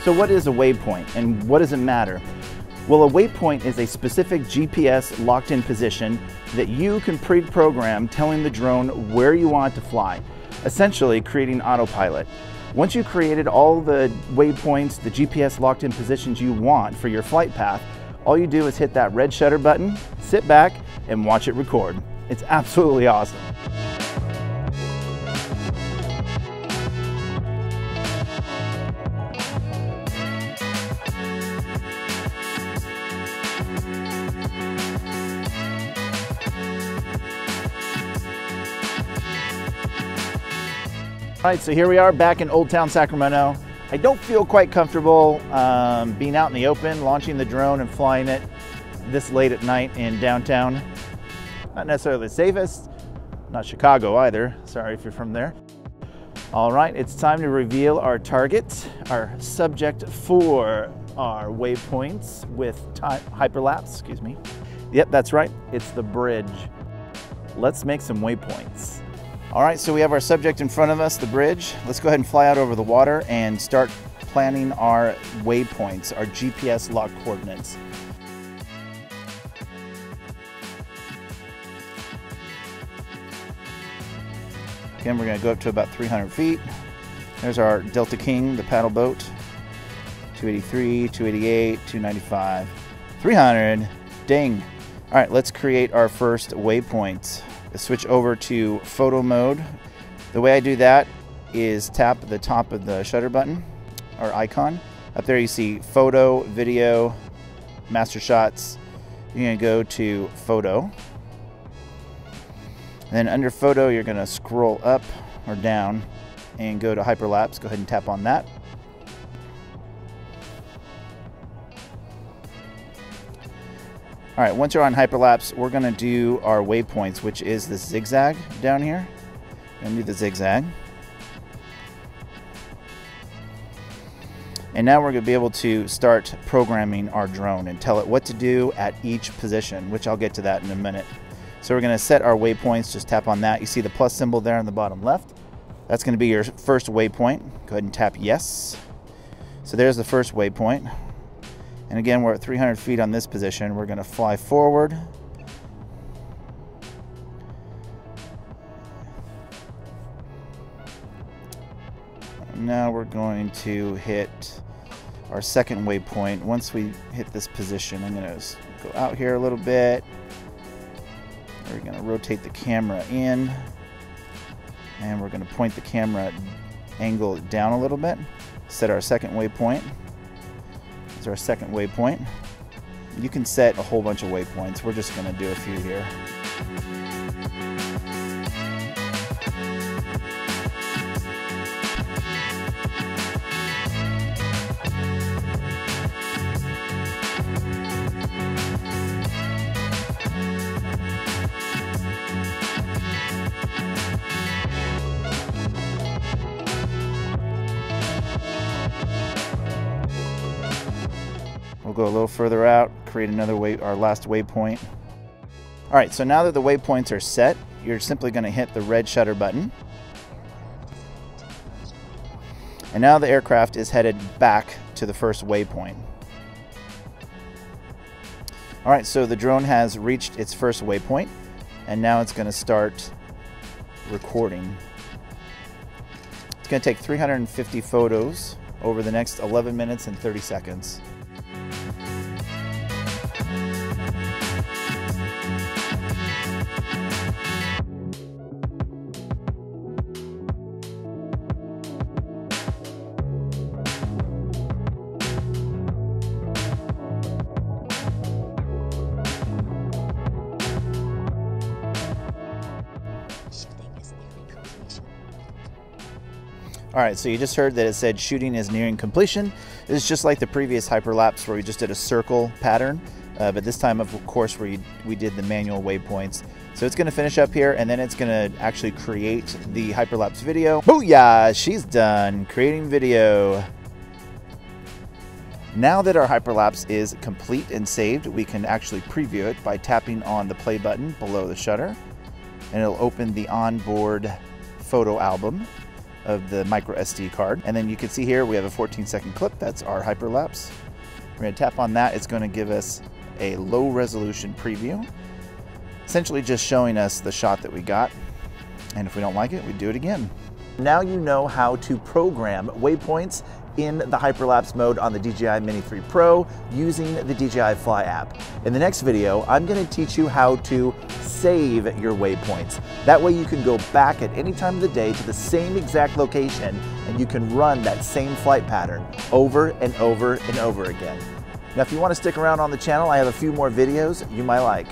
So what is a waypoint and what does it matter? Well, a waypoint is a specific GPS locked-in position that you can pre-program telling the drone where you want it to fly, essentially creating autopilot. Once you've created all the waypoints, the GPS locked-in positions you want for your flight path, all you do is hit that red shutter button, sit back, and watch it record. It's absolutely awesome. All right, so here we are back in Old Town Sacramento. I don't feel quite comfortable being out in the open, launching the drone and flying it this late at night in downtown. Not necessarily the safest, not Chicago either. Sorry if you're from there. All right, it's time to reveal our target, our subject for our waypoints with hyperlapse, excuse me. Yep, that's right, it's the bridge. Let's make some waypoints. All right, so we have our subject in front of us, the bridge. Let's go ahead and fly out over the water and start planning our waypoints, our GPS locked coordinates. Again, we're gonna go up to about 300 feet. There's our Delta King, the paddle boat. 283, 288, 295, 300, ding. All right, let's create our first waypoint. Switch over to photo mode. The way I do that is tap the top of the shutter button or icon. Up there you see photo, video, master shots. You're gonna go to photo. And then under photo, you're gonna scroll up or down and go to hyperlapse. Go ahead and tap on that. All right, once you're on hyperlapse, we're gonna do our waypoints, which is the zigzag down here. We're gonna do the zigzag. And now we're gonna be able to start programming our drone and tell it what to do at each position, which I'll get to that in a minute. So we're gonna set our waypoints, just tap on that. You see the plus symbol there on the bottom left. That's gonna be your first waypoint. Go ahead and tap yes. So there's the first waypoint. And again, we're at 300 feet on this position. We're gonna fly forward. Now we're going to hit our second waypoint. Once we hit this position, I'm gonna go out here a little bit. We're gonna rotate the camera in. And we're gonna point the camera angle down a little bit. Set our second waypoint. Our second waypoint. You can set a whole bunch of waypoints. We're just going to do a few here. We'll go a little further out, create another our last waypoint. All right, so now that the waypoints are set, you're simply going to hit the red shutter button. And now the aircraft is headed back to the first waypoint. All right, so the drone has reached its first waypoint, and now it's going to start recording. It's going to take 350 photos over the next 11 minutes and 30 seconds. All right, so you just heard that it said shooting is nearing completion. It's just like the previous hyperlapse where we just did a circle pattern, but this time, of course, we did the manual waypoints. So it's gonna finish up here, and then it's gonna actually create the hyperlapse video. Booyah, she's done creating video. Now that our hyperlapse is complete and saved, we can actually preview it by tapping on the play button below the shutter, and it'll open the onboard photo album. of the micro SD card. And then you can see here we have a 14-second clip. That's our Hyperlapse. We're going to tap on that. It's going to give us a low resolution preview, essentially just showing us the shot that we got. And if we don't like it, we do it again. Now you know how to program waypoints in the Hyperlapse mode on the DJI Mini 3 Pro using the DJI Fly app. In the next video, I'm going to teach you how to save your waypoints. That way you can go back at any time of the day to the same exact location and you can run that same flight pattern over and over and over again. Now if you want to stick around on the channel, I have a few more videos you might like.